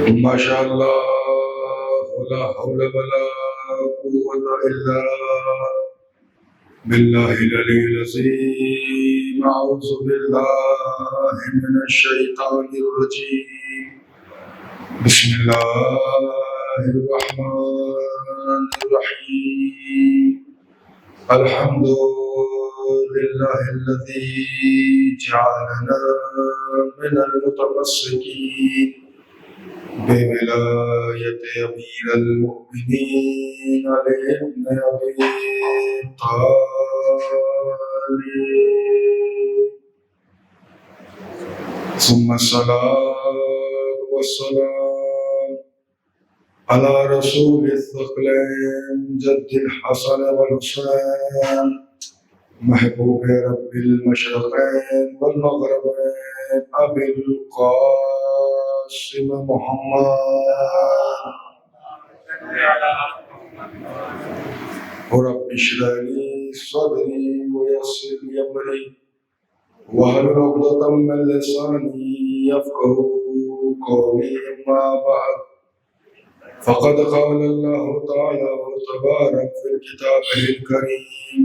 ما شاء الله لا حول ولا قوة إلا بالله العلي العظيم. أعوذ بالله من الشيطان الرجيم. بسم الله الرحمن الرحيم. الحمد لله الذي جعلنا من المتمسكين بولاية أمير المؤمنين علي بن أبي طالب. ثم الصلاة والسلام على رسول الثقلين جد الحسن والحسين محبوب رب المشرقين والمغربين أبي القاسم محمد. رب اشرح لي صدري ويسر لي أمري واحلل عقدة من لساني يفقهوا قولي. أما بعد فقد قال الله تعالى وتبارك في كتابه الكريم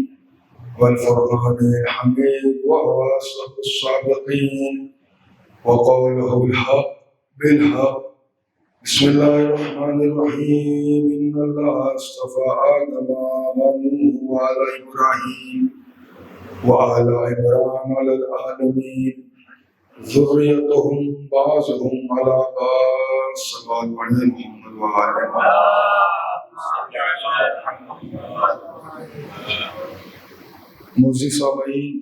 والفرقان الحميد وهو أصدق الصادقين وقوله الحق بالحق. بسم الله الرحمن الرحيم. إن الله اصطفى آدم ونوح وآل إبراهيم وآل عمران على العالمين ذريتهم بعضهم على بعض. صلوات پڑھیں محمد وآل موزی سامعین،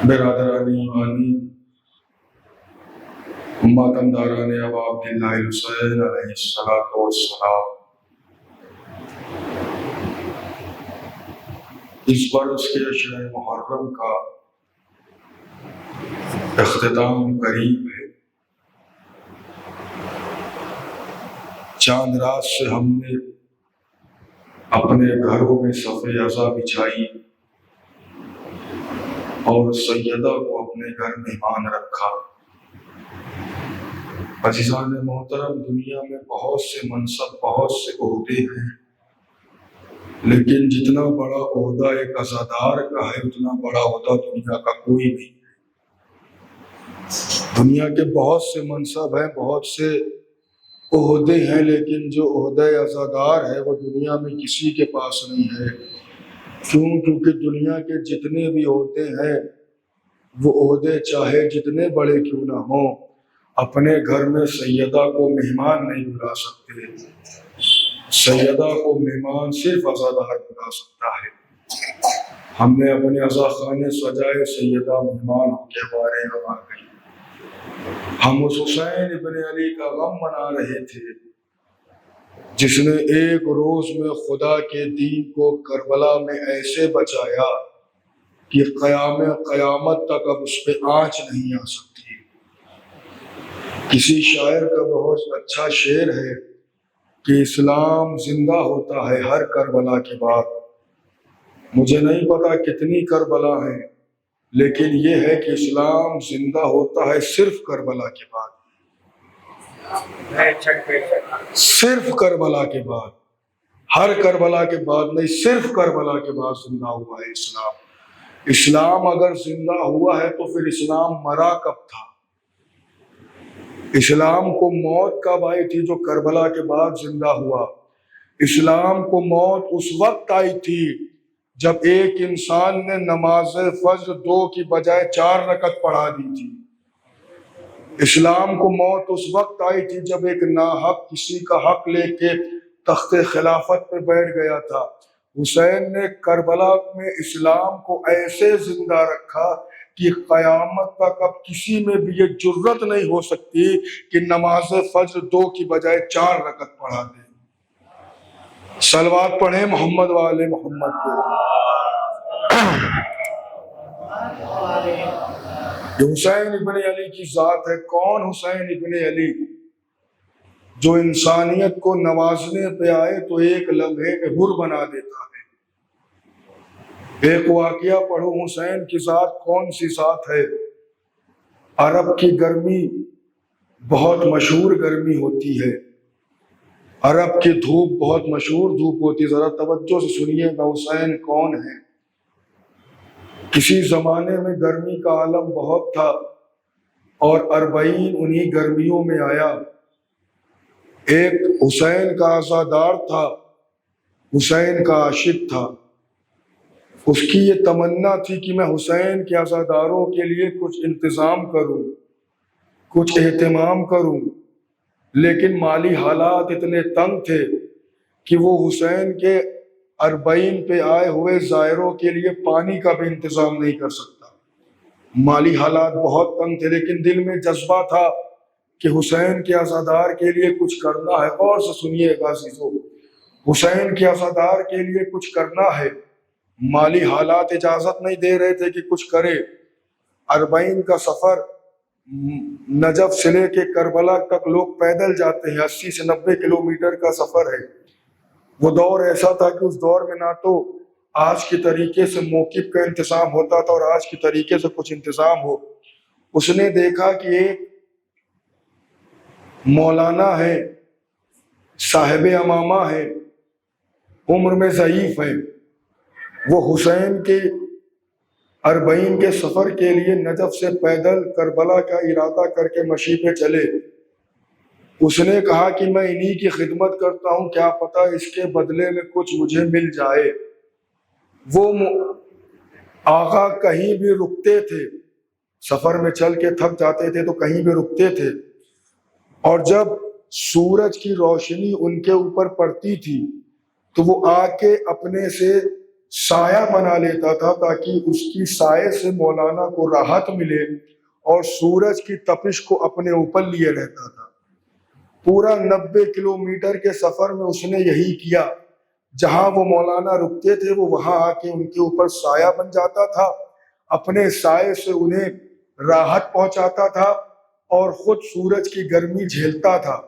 برادران ایمانی، ماتمداران ابا عبداللہ الحسین علیہ السلام، اس برس کے عشرہ محرم کا اختتام قریب ہے۔ چاند رات سے ہم نے اپنے گھروں میں صف عزا بچھائی اور سیدہ کو اپنے گھر مہمان رکھا۔ عزیزان محترم، دنیا میں بہت سے منصب، بہت سے عہدے ہیں، لیکن جتنا بڑا عہدہ ایک عزادار کا ہے اتنا بڑا عہدہ دنیا کا کوئی نہیں۔ دنیا کے بہت سے منصب ہیں، بہت سے عہدے ہیں، لیکن جو عہدہ عزادار ہے وہ دنیا میں کسی کے پاس نہیں ہے۔ کیونکہ دنیا کے جتنے بھی عہدے ہیں وہ عہدے چاہے جتنے بڑے کیوں نہ ہوں، اپنے گھر میں سیدہ کو مہمان نہیں بلا سکتے۔ سیدہ کو مہمان صرف عزادار بلا سکتا ہے۔ ہم نے اپنے عزا خانے سجائے، سیدہ مہمان ہو کے ہمارے یہاں آ گئی۔ ہم اس حسین ابن علی کا غم منا رہے تھے جس نے ایک روز میں خدا کے دین کو کربلا میں ایسے بچایا کہ قیامت تک اب اس پہ آنچ نہیں آ سکتی۔ کسی شاعر کا بہت اچھا شعر ہے کہ اسلام زندہ ہوتا ہے ہر کربلا کے بعد۔ مجھے نہیں پتا کتنی کربلا ہیں، لیکن یہ ہے کہ اسلام زندہ ہوتا ہے صرف کربلا کے بعد، صرف کربلا کے بعد، ہر کربلا کے بعد نہیں، صرف کربلا کے بعد زندہ ہوا ہے اسلام۔ اسلام اگر زندہ ہوا ہے تو پھر اسلام مرا کب تھا؟ اسلام کو موت کب آئی تھی جو کربلا کے بعد زندہ ہوا؟ اسلام کو موت اس وقت آئی تھی جب ایک انسان نے نماز فجر 2 کی بجائے 4 رکعت پڑھا دی تھی۔ اسلام کو موت اس وقت آئی تھی جب ایک ناحق کسی کا حق لے کے تخت خلافت پہ بیٹھ گیا تھا۔ حسین نے کربلا میں اسلام کو ایسے زندہ رکھا کہ قیامت تک اب کسی میں بھی یہ جرت نہیں ہو سکتی کہ نماز فجر 2 کی بجائے 4 رکعت پڑھا دے۔ صلوات پڑھیں محمد والے محمد کو۔ یہ حسین ابن علی کی ذات ہے۔ کون حسین ابن علی؟ جو انسانیت کو نوازنے پہ آئے تو ایک لمحے میں حر بنا دیتا ہے۔ ایک واقعہ پڑھو، حسین کی ذات کون سی ذات ہے؟ عرب کی گرمی بہت مشہور گرمی ہوتی ہے، عرب کی دھوپ بہت مشہور دھوپ ہوتی ہے۔ ذرا توجہ سے سنیے گا حسین کون ہے۔ کسی زمانے میں گرمی کا عالم بہت تھا اور 40 انہی گرمیوں میں آیا۔ ایک حسین کا عزادار تھا، حسین کا عاشق تھا۔ اس کی یہ تمنا تھی کہ میں حسین کے عزاداروں کے لیے کچھ انتظام کروں، کچھ اہتمام کروں، لیکن مالی حالات اتنے تنگ تھے کہ وہ حسین کے 40 پہ آئے ہوئے زائروں کے لیے پانی کا بھی انتظام نہیں کر سکتا۔ مالی حالات بہت تنگ تھے، لیکن دل میں جذبہ تھا کہ حسین کے عزادار کے لیے کچھ کرنا ہے۔ غور سے سنیے گا عزیزو، حسین کے عزادار کے لیے کچھ کرنا ہے۔ مالی حالات اجازت نہیں دے رہے تھے کہ کچھ کرے۔ 40 کا سفر نجف سے لے کے کربلا تک لوگ پیدل جاتے ہیں، 80 سے 90 کلومیٹر کا سفر ہے۔ وہ دور ایسا تھا کہ اس دور میں نہ تو آج کے طریقے سے موقف کا انتظام ہوتا تھا اور آج کے طریقے سے کچھ انتظام ہو۔ اس نے دیکھا کہ ایک مولانا ہے، صاحب امامہ ہے، عمر میں ضعیف ہے، وہ حسین کے 40 کے سفر کے لیے نجف سے پیدل کربلا کا ارادہ کر کے مشی پہ چلے۔ اس نے کہا کہ میں انہی کی خدمت کرتا ہوں، کیا پتہ اس کے بدلے میں کچھ مجھے مل جائے۔ وہ آقا کہیں بھی رکتے تھے، سفر میں چل کے تھک جاتے تھے تو کہیں بھی رکتے تھے، اور جب سورج کی روشنی ان کے اوپر پڑتی تھی تو وہ آ کے اپنے سے سایہ بنا لیتا تھا تاکہ اس کی سائے سے مولانا کو راحت ملے، اور سورج کی تپش کو اپنے اوپر لیے رہتا تھا۔ پورا 90 کلومیٹر کے سفر میں اس نے یہی کیا۔ جہاں وہ مولانا رکتے تھے وہ وہاں آ کے ان کے اوپر سایہ بن جاتا تھا، اپنے سائے سے انہیں راحت پہنچاتا تھا اور خود سورج کی گرمی جھیلتا تھا۔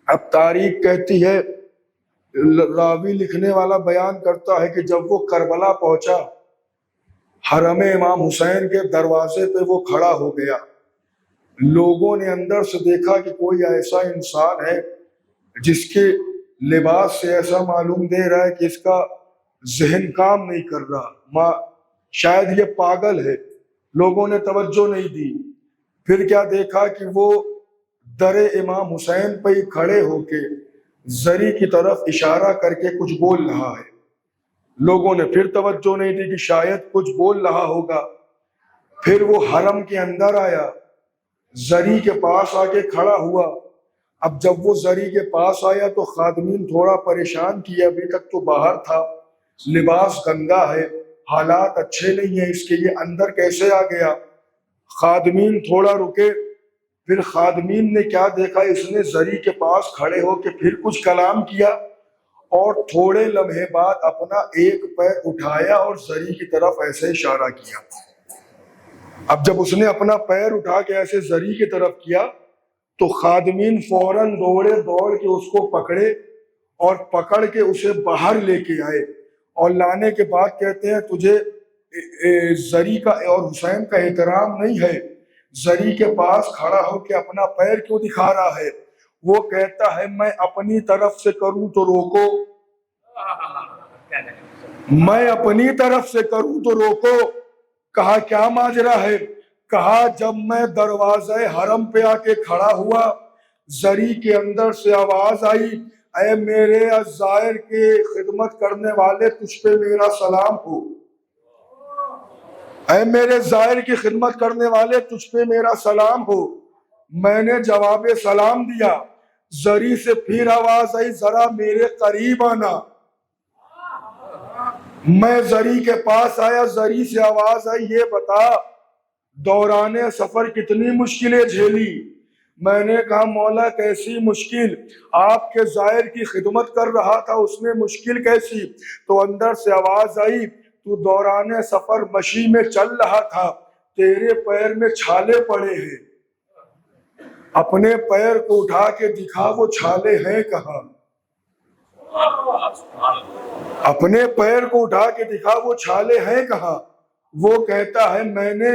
اب تاریخ کہتی ہے، راوی لکھنے والا بیان کرتا ہے کہ جب وہ کربلا پہنچا، حرم امام حسین کے دروازے پہ وہ کھڑا ہو گیا۔ لوگوں نے اندر سے دیکھا کہ کوئی ایسا انسان ہے جس کے لباس سے ایسا معلوم دے رہا ہے کہ اس کا ذہن کام نہیں کر رہا، شاید یہ پاگل ہے۔ لوگوں نے توجہ نہیں دی۔ پھر کیا دیکھا کہ وہ در امام حسین پہ ہی کھڑے ہو کے زری کی طرف اشارہ کر کے کچھ بول رہا ہے۔ لوگوں نے پھر توجہ نہیں دی کہ شاید کچھ بول رہا ہوگا۔ پھر وہ حرم کے اندر آیا، زری کے پاس آ کے کھڑا ہوا۔ اب جب وہ زری کے پاس آیا تو خادمین تھوڑا پریشان کیا، ابھی تک تو باہر تھا، لباس گندا ہے، حالات اچھے نہیں ہیں اس کے، یہ اندر کیسے آ گیا؟ خادمین تھوڑا رکے۔ پھر خادمین نے کیا دیکھا، اس نے زری کے پاس کھڑے ہو کے پھر کچھ کلام کیا اور تھوڑے لمحے بعد اپنا ایک پیر اٹھایا اور زری کی طرف ایسے اشارہ کیا۔ اب جب اس نے اپنا پیر اٹھا کے ایسے زری کی طرف کیا تو خادمین فوراً دوڑ کے اس کو پکڑے اور پکڑ کے اسے باہر لے کے آئے، اور لانے کے بعد کہتے ہیں تجھے زری کا اور حسین کا احترام نہیں ہے، زری کے پاس کھڑا ہو کے اپنا پیر کیوں دکھا رہا ہے؟ وہ کہتا ہے میں اپنی طرف سے کروں تو روکو، میں اپنی طرف سے کروں تو روکو۔ کہا کیا ماجرا ہے؟ کہا جب میں دروازے حرم پہ آ کے کھڑا ہوا، زری کے اندر سے آواز آئی، اے میرے الزائر کے خدمت کرنے والے تجھ پہ میرا سلام ہو، اے میرے زائر کی خدمت کرنے والے تجھ پہ میرا سلام ہو۔ میں نے جواب سلام دیا۔ زری سے پھر آواز آئی، ذرا میرے قریب آنا۔ میں زری کے پاس آیا، زری سے آواز آئی، یہ بتا دوران سفر کتنی مشکلیں جھیلی؟ میں نے کہا مولا کیسی مشکل؟ آپ کے زائر کی خدمت کر رہا تھا، اس میں مشکل کیسی؟ تو اندر سے آواز آئی، تو دوران سفر مشی میں چل رہا تھا، تیرے پیر میں چھالے پڑے ہیں، اپنے پیر کو اٹھا کے دکھا وہ چھالے ہیں کہاں؟ اپنے پیر کو اٹھا کے دکھا وہ چھالے ہیں کہاں؟ وہ کہتا ہے میں نے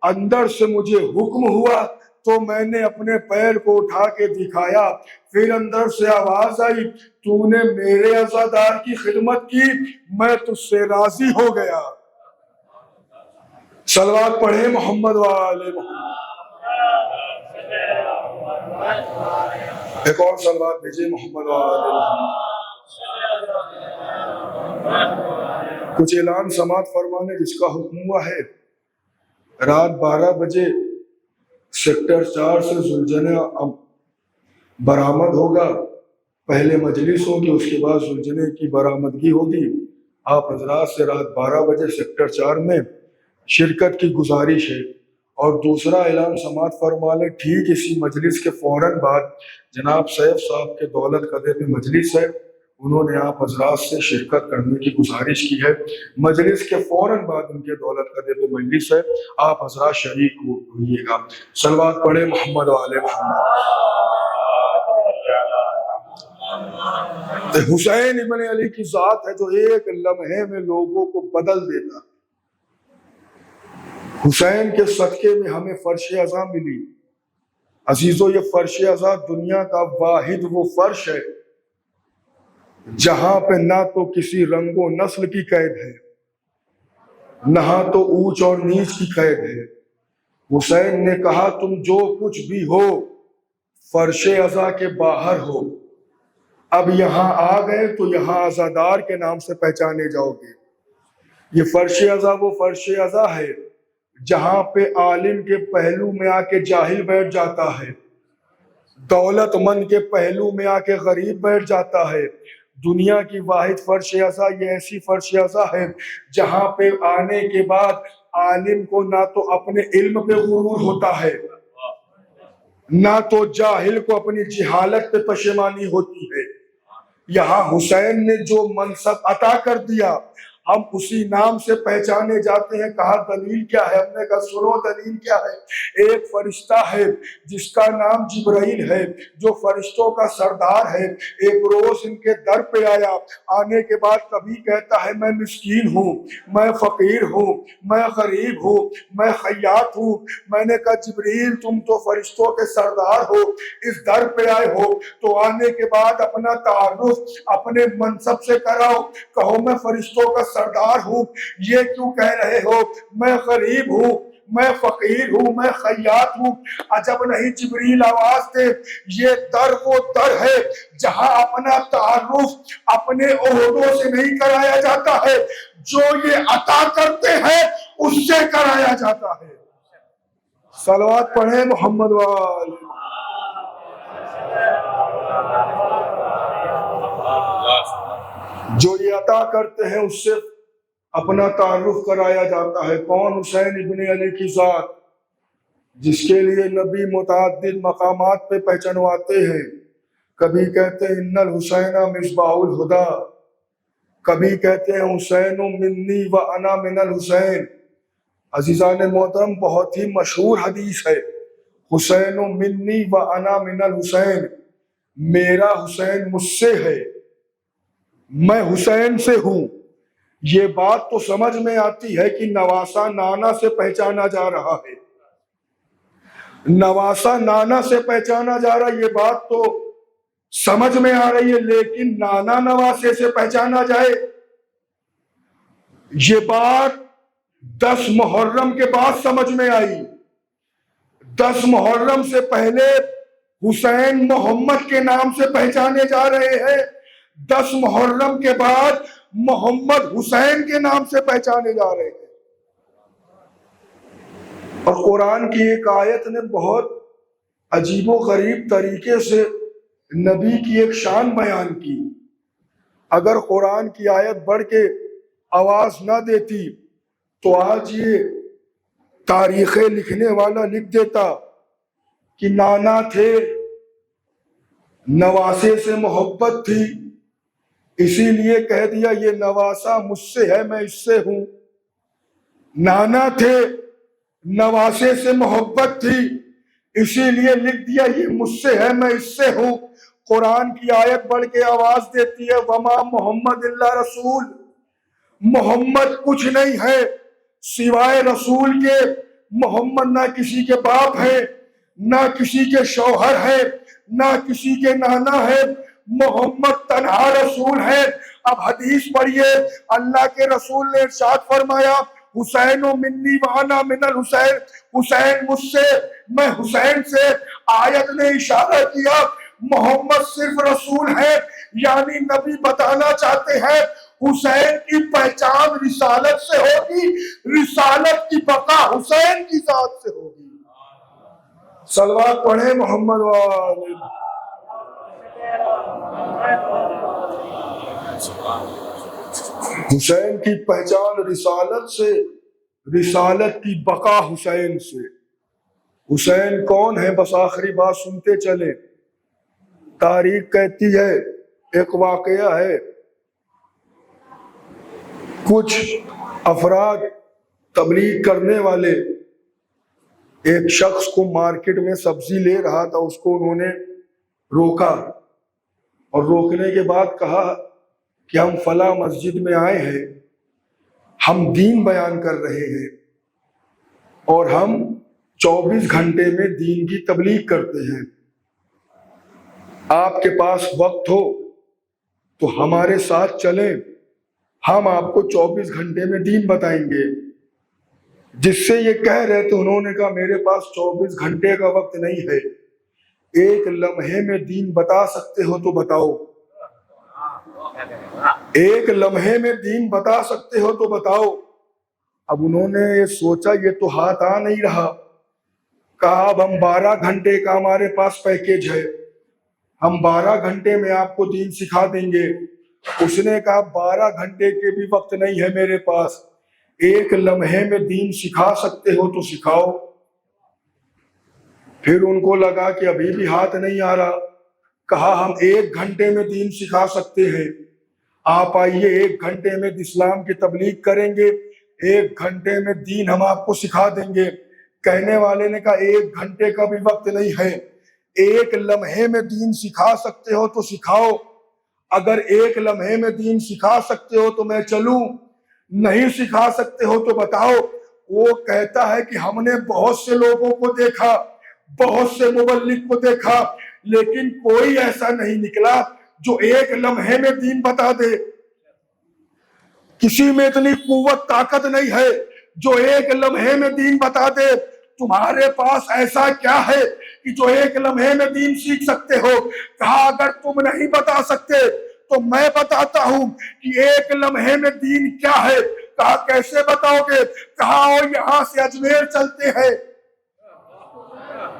اندر سے مجھے حکم ہوا تو میں نے اپنے پیر کو اٹھا کے دکھایا، پھر اندر سے آواز آئی تو نے میرے عزادار کی خدمت کی، میں تجھ سے راضی ہو گیا۔ صلوات پڑھے محمد وآل محمد۔ ایک اور صلوات بھیجے محمد وآل محمد۔ کچھ اعلان سماعت فرمانے جس کا حکم ہوا ہے، رات 12 بجے سیکٹر 4 سے زلجنے برآمد ہوگا۔ پہلے مجلس ہوگی، اس کے بعد زلجنے کی برآمدگی ہوگی۔ آپ حضرات سے رات 12 بجے سیکٹر 4 میں شرکت کی گزارش ہے۔ اور دوسرا اعلان سماعت فرما لیں، ٹھیک اسی مجلس کے فوراً بعد جناب سیف صاحب کے دولت قدے پہ مجلس ہے، انہوں نے آپ حضرات سے شرکت کرنے کی گزارش کی ہے۔ مجلس کے فوراً بعد ان کے دولت قدے پہ مجلس ہے، آپ حضرات شریک ہوئیے گا۔ صلوات پڑھے محمد وآل محمد۔ حسین ابن علی کی ذات ہے جو ایک لمحے میں لوگوں کو بدل دیتا۔ حسین کے صدقے میں ہمیں فرش عزا ملی۔ عزیزو، یہ فرش عزا دنیا کا واحد وہ فرش ہے جہاں پہ نہ تو کسی رنگ و نسل کی قید ہے، نہ تو اونچ اور نیچ کی قید ہے۔ حسین نے کہا تم جو کچھ بھی ہو فرش عزا کے باہر ہو، اب یہاں آ گئے تو یہاں عزادار کے نام سے پہچانے جاؤ گے۔ یہ فرش عزا وہ فرش عزا ہے جہاں پہ عالم کے پہلو میں آ کے جاہل بیٹھ جاتا ہے، دولت مند کے پہلو میں آ کے غریب بیٹھ جاتا ہے۔ دنیا کی واحد فرش عزا یہ ایسی فرش عزا ہے جہاں پہ آنے کے بعد عالم کو نہ تو اپنے علم پہ غرور ہوتا ہے، نہ تو جاہل کو اپنی جہالت پہ پشیمانی ہوتی ہے۔ یہاں حسین نے جو منصب عطا کر دیا ہم اسی نام سے پہچانے جاتے ہیں۔ کہا دلیل کیا ہے؟ ہم نے کہا سنو دلیل کیا ہے۔ ایک فرشتہ ہے جس کا نام جبرائیل ہے، جو فرشتوں کا سردار ہے۔ ایک روز ان کے در پہ آیا، آنے کے بعد کبھی کہتا ہے میں مسکین ہوں، میں فقیر ہوں، میں غریب ہوں، میں خیاط ہوں۔ میں نے کہا جبرائیل تم تو فرشتوں کے سردار ہو، اس در پہ آئے ہو تو آنے کے بعد اپنا تعارف اپنے منصب سے کراؤ، کہو میں فرشتوں کا سردار ہوں۔ یہ کیوں کہہ رہے ہو میں غریب ہوں، میں فقیر ہوں، میں خیاط ہوں؟ عجب نہیں جبریل آواز دے، یہ در وہ در ہے جہاں اپنا تعارف اپنے عہدوں سے نہیں کرایا جاتا ہے، جو یہ عطا کرتے ہیں اس سے کرایا جاتا ہے۔ صلوات پڑھیں محمد وآل۔ جو یہ عطا کرتے ہیں اس سے اپنا تعارف کرایا جاتا ہے۔ کون؟ حسین ابن علی کی ذات، جس کے لیے نبی متعدد مقامات پہ پہچنواتے ہیں۔ کبھی کہتے ہیں ان الحسین مصباح الہدی، کبھی کہتے ہیں حسین منی و انا من الحسین۔ عزیزان محترم، بہت ہی مشہور حدیث ہے، حسین منی و انا من الحسین، میرا حسین مجھ سے ہے، میں حسین سے ہوں۔ یہ بات تو سمجھ میں آتی ہے کہ نواسا نانا سے پہچانا جا رہا ہے، نواسا نانا سے پہچانا جا رہا ہے، یہ بات تو سمجھ میں آ رہی ہے، لیکن نانا نواسے سے پہچانا جائے، یہ بات 10 محرم کے بعد سمجھ میں آئی۔ 10 محرم سے پہلے حسین محمد کے نام سے پہچانے جا رہے ہیں، 10 محرم کے بعد محمد حسین کے نام سے پہچانے جا رہے ہیں۔ اور قرآن کی ایک آیت نے بہت عجیب و غریب طریقے سے نبی کی ایک شان بیان کی۔ اگر قرآن کی آیت بڑھ کے آواز نہ دیتی تو آج یہ تاریخیں لکھنے والا لکھ دیتا کہ نانا تھے، نواسے سے محبت تھی، اسی لیے کہہ دیا یہ نواسا مجھ سے ہے، میں اس سے ہوں۔ نانا تھے، نواسے سے محبت تھی، اسی لیے لکھ دیا یہ مجھ سے ہے، میں اس سے ہوں۔ قرآن کی آیت بڑھ کے آواز دیتی ہے وما محمد الا رسول، محمد کچھ نہیں ہے سوائے رسول کے، محمد نہ کسی کے باپ ہے، نہ کسی کے شوہر ہے، نہ کسی کے نانا ہے، محمد تنہا رسول ہے۔ اب حدیث پڑھیے، اللہ کے رسول نے ارشاد فرمایا حسین منی وانا من الحسین، حسین مجھ سے، میں حسین سے۔ آیت نے اشارہ کیا محمد صرف رسول ہے، یعنی نبی بتانا چاہتے ہیں حسین کی پہچان رسالت سے ہوگی، رسالت کی بقا حسین کی ذات سے ہوگی۔ صلوات پڑھیں محمد والے۔ حسین کی پہچان رسالت سے، رسالت کی بقا حسین سے۔ حسین کون ہے؟ بس آخری بات سنتے چلیں۔ تاریخ کہتی ہے، ایک واقعہ ہے، کچھ افراد تبلیغ کرنے والے ایک شخص کو مارکیٹ میں سبزی لے رہا تھا، اس کو انہوں نے روکا اور روکنے کے بعد کہا کہ ہم فلاں مسجد میں آئے ہیں، ہم دین بیان کر رہے ہیں اور ہم 24 گھنٹے میں دین کی تبلیغ کرتے ہیں، آپ کے پاس وقت ہو تو ہمارے ساتھ چلیں، ہم آپ کو 24 گھنٹے میں دین بتائیں گے۔ جس سے یہ کہہ رہے تھے انہوں نے کہا میرے پاس 24 گھنٹے کا وقت نہیں ہے، ایک لمحے میں دین بتا سکتے ہو تو بتاؤ، ایک لمحے میں دین بتا سکتے ہو تو بتاؤ۔ اب انہوں نے یہ سوچا یہ تو ہاتھ آ نہیں رہا، کہا اب ہم 12 گھنٹے کا ہمارے پاس پیکیج ہے، ہم 12 گھنٹے میں آپ کو دین سکھا دیں گے۔ اس نے کہا 12 گھنٹے کے بھی وقت نہیں ہے میرے پاس، ایک لمحے میں دین سکھا سکتے ہو تو سکھاؤ۔ پھر ان کو لگا کہ ابھی بھی ہاتھ نہیں آ رہا، کہا ہم 1 گھنٹے میں دین سکھا سکتے ہیں، آپ آئیے 1 گھنٹے میں اسلام کی تبلیغ کریں گے، 1 گھنٹے میں دین ہم آپ کو سکھا دیں گے۔ کہنے والے نے کہا 1 گھنٹے کا بھی وقت نہیں ہے، ایک لمحے میں دین سکھا سکتے ہو تو سکھاؤ، اگر 1 لمحے میں دین سکھا سکتے ہو تو میں چلوں، نہیں سکھا سکتے ہو تو بتاؤ۔ وہ کہتا ہے کہ ہم نے بہت سے لوگوں کو دیکھا، بہت سے مبلغ کو دیکھا، لیکن کوئی ایسا نہیں نکلا جو 1 لمحے میں دین بتا دے۔ کسی میں اتنی قوت طاقت نہیں ہے جو 1 لمحے میں دین بتا دے۔ تمہارے پاس ایسا کیا ہے کہ جو 1 لمحے میں دین سیکھ سکتے ہو؟ کہا اگر تم نہیں بتا سکتے تو میں بتاتا ہوں کہ 1 لمحے میں دین کیا ہے۔ کہا کیسے بتاؤ گے؟ کہا اور یہاں سے اجمیر چلتے ہیں،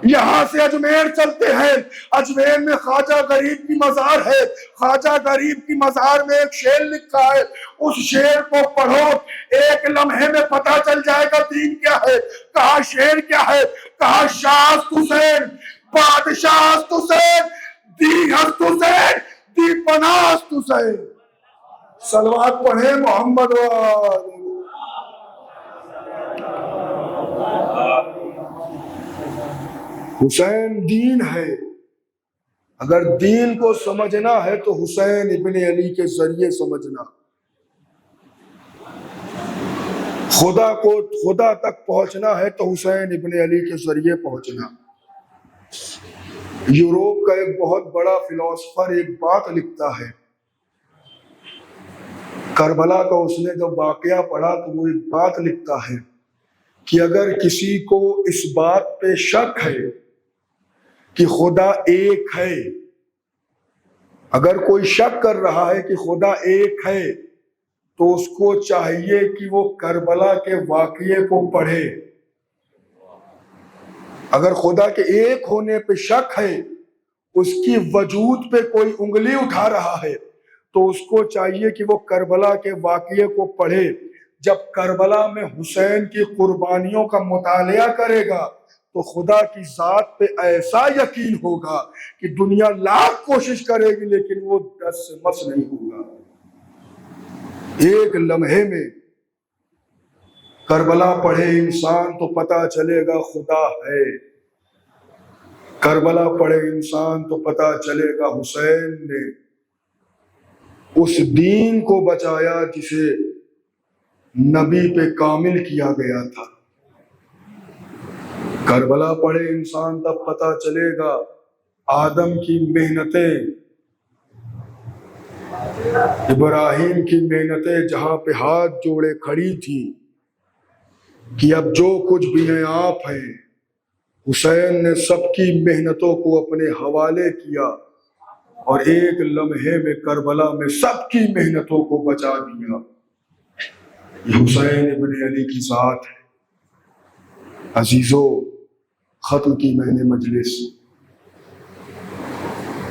یہاں سے اجمیر چلتے ہیں، اجمیر میں خواجہ غریب کی مزار ہے، خواجہ غریب کی مزار میں ایک شعر لکھا ہے، اس شعر کو پڑھو، 1 لمحے میں پتہ چل جائے گا دین کیا ہے۔ کہا شعر کیا ہے؟ کہا شاست حسین، بادشاہ حسین، دی ہست حسین، دی پناست حسین۔ صلوات پڑھیں محمد والے۔ حسین دین ہے، اگر دین کو سمجھنا ہے تو حسین ابن علی کے ذریعے سمجھنا۔ خدا تک پہنچنا ہے تو حسین ابن علی کے ذریعے پہنچنا۔ یوروپ کا ایک بہت بڑا فلاسفر ایک بات لکھتا ہے، کربلا کا اس نے جب واقعہ پڑھا تو وہ ایک بات لکھتا ہے کہ اگر کسی کو اس بات پہ شک ہے کہ خدا ایک ہے، اگر کوئی شک کر رہا ہے کہ خدا ایک ہے تو اس کو چاہیے کہ وہ کربلا کے واقعے کو پڑھے۔ اگر خدا کے ایک ہونے پہ شک ہے، اس کی وجود پہ کوئی انگلی اٹھا رہا ہے تو اس کو چاہیے کہ وہ کربلا کے واقعے کو پڑھے۔ جب کربلا میں حسین کی قربانیوں کا مطالعہ کرے گا تو خدا کی ذات پہ ایسا یقین ہوگا کہ دنیا لاکھ کوشش کرے گی لیکن وہ دس سے مس نہیں ہوگا۔ 1 لمحے میں کربلا پڑھے انسان تو پتہ چلے گا خدا ہے، کربلا پڑھے انسان تو پتہ چلے گا حسین نے اس دین کو بچایا جسے نبی پہ کامل کیا گیا تھا۔ کربلا پڑھے انسان تب پتہ چلے گا آدم کی محنتیں، ابراہیم کی محنتیں جہاں پہ ہاتھ جوڑے کھڑی تھی کہ اب جو کچھ بھی ہیں آپ ہیں، حسین نے سب کی محنتوں کو اپنے حوالے کیا اور ایک لمحے میں کربلا میں سب کی محنتوں کو بچا دیا۔ یہ حسین ابن علی کی ذات ہے۔ عزیزو، ختم کی میں نے مجلس،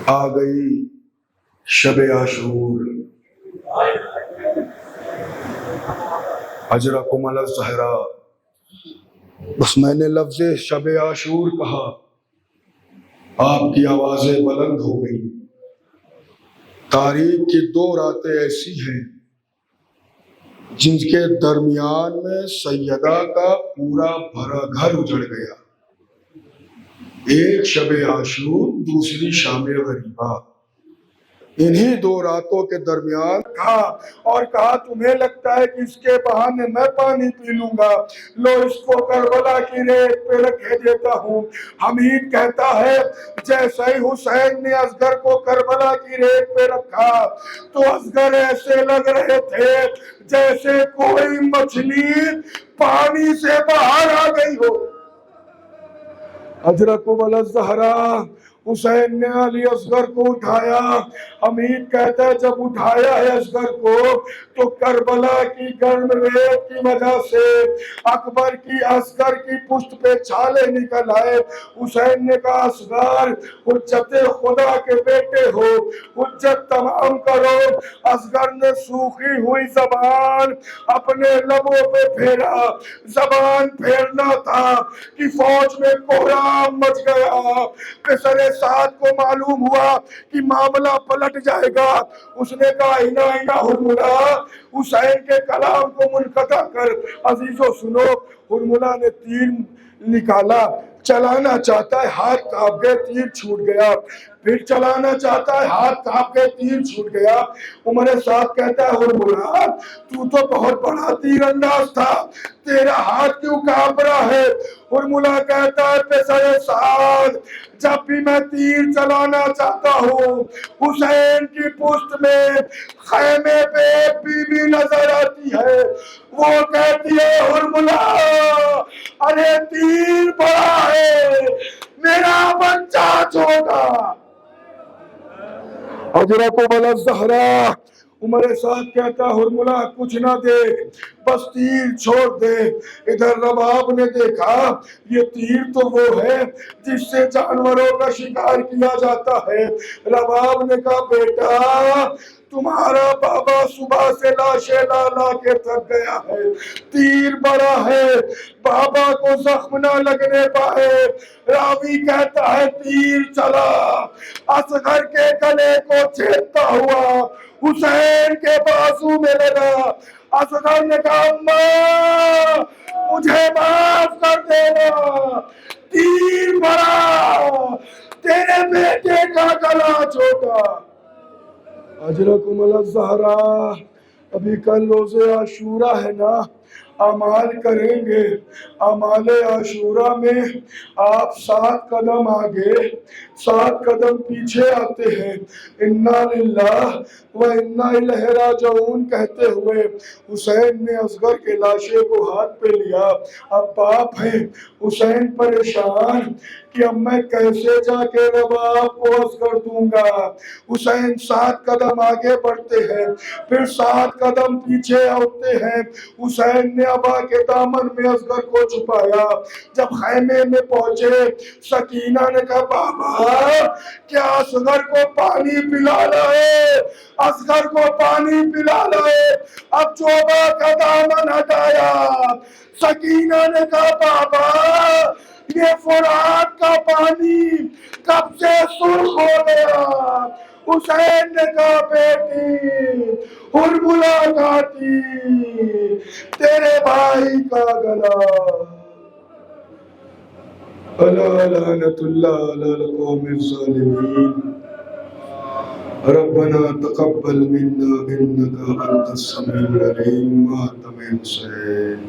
آ گئی شب عاشور، اجرکم علی الزہرا۔ بس میں نے لفظ شب عاشور کہا، آپ کی آوازیں بلند ہو گئی۔ تاریخ کی 2 راتیں ایسی ہیں جن کے درمیان میں سیدہ کا پورا بھرا گھر اجڑ گیا۔ ایک شب عاشور، دوسری شام غریبہ۔ انہی 2 راتوں کے درمیان کہا تمہیں لگتا ہے کہ اس کے بہانے میں پانی پی لوں گا، لو اس کو کربلا کی ریت پہ رکھے دیتا ہوں۔ حمید کہتا ہے جیسے ہی حسین نے اصغر کو کربلا کی ریت پہ رکھا تو اصغر ایسے لگ رہے تھے جیسے کوئی مچھلی پانی سے باہر آ گئی ہو۔ اجرکم علی الزہرا، حسین نے علی اصغر کو اٹھایا۔ حمید کہتا ہے جب اٹھایا ہے اصغر کو تو کربلا کی گرم ریت کی وجہ سے اکبر کی اصغر کی پشت پہ چھالے نکل آئے۔ حسین نے کہا اصغر، حجت خدا کے بیٹے ہو، حجت تمام کرو۔ اصغر نے سوکھی ہوئی زبان اپنے لبوں پہ پھیرا۔ زبان پھیرنا تھا کہ فوج میں کوہرام مچ گیا۔ پسر سعد کو معلوم ہوا کہ معاملہ پلٹ جائے گا۔ اس نے کہا اینا ہرملہ، حسین کے کلام کو منقطع کر۔ عزیزو سنو، ہرملہ نے تیر نکالا، چلانا چاہتا ہے، ہاتھ کانپ گئے، تیر چھوٹ گیا۔ پھر چلانا چاہتا ہے، ہاتھ کانپ گئے، تیر چھوٹ گیا۔ عمر سعد کہتا ہے ہرملہ تو بہت بڑا تیر انداز تھا، تیرا ہاتھ کیوں کانپ رہا ہے؟ ہرملہ کہتا ہے پسر سعد، جب بھی میں تیر چلانا چاہتا ہوں حسین کی پشت میں خیمے پہ ایک بیوی نظر آتی ہے، وہ کہتی ہے ہرملہ ارے تیر بڑا ہے، میرا بچہ چھوٹا۔ اجرکم علی الزہرا، عمر سعد کہتا ہرملہ کچھ نہ دیکھ، بس تیر چھوڑ دے۔ ادھر رباب نے دیکھا یہ تیر تو وہ ہے جس سے جانوروں کا شکار کیا جاتا ہے۔ رباب نے کہا بیٹا تمہارا بابا صبح سے لاشیں لا لا کے تھک گیا ہے، تیر بڑا ہے، بابا کو زخم نہ لگنے پائے۔ راوی کہتا ہے تیر چلا، اصغر کے گلے کو چھیدتا ہوا حسین کے بازو میں لگا۔ اصغر نے کہا اماں مجھے معاف کر دینا، تیر بڑا، تیرے بیٹے کا گلا چھوٹا۔ اجرکم علی الزہرا، ابھی کل روز عاشورہ ہے نا، اعمال کریں گے۔ اعمال عاشورہ میں آپ 7 قدم آگے 7 قدم پیچھے آتے ہیں، انا للہ و انا الیہ راجعون کہتے ہوئے حسین نے اصغر کے لاشے کو ہاتھ پہ لیا۔ اب باپ ہیں، حسین پریشان کہ اب میں کیسے جا کے رباب کو اصغر دوں گا۔ حسین 7 قدم آگے بڑھتے ہیں، پھر 7 قدم پیچھے ہوتے ہیں۔ حسین نے ابا کے دامن میں اصغر کو چھپایا۔ جب خیمے میں پہنچے سکینہ نے کہا بابا کیا اصغر کو پانی پلا لائے، اصغر کو پانی پلا لائے۔ اب چوبا کا دامن ہٹایا، سکینہ نے کہا بابا یہ فرات کا پانی کب سے سرخ ہو گیا۔ حسین نے کہا بیٹی ہرملہ کھاتی تیرے بھائی کا گلا۔ الا لعنت اللہ علی القوم الظالمین۔ ربنا تقبل منا انك انت السميع العليم۔ ماتم حسین۔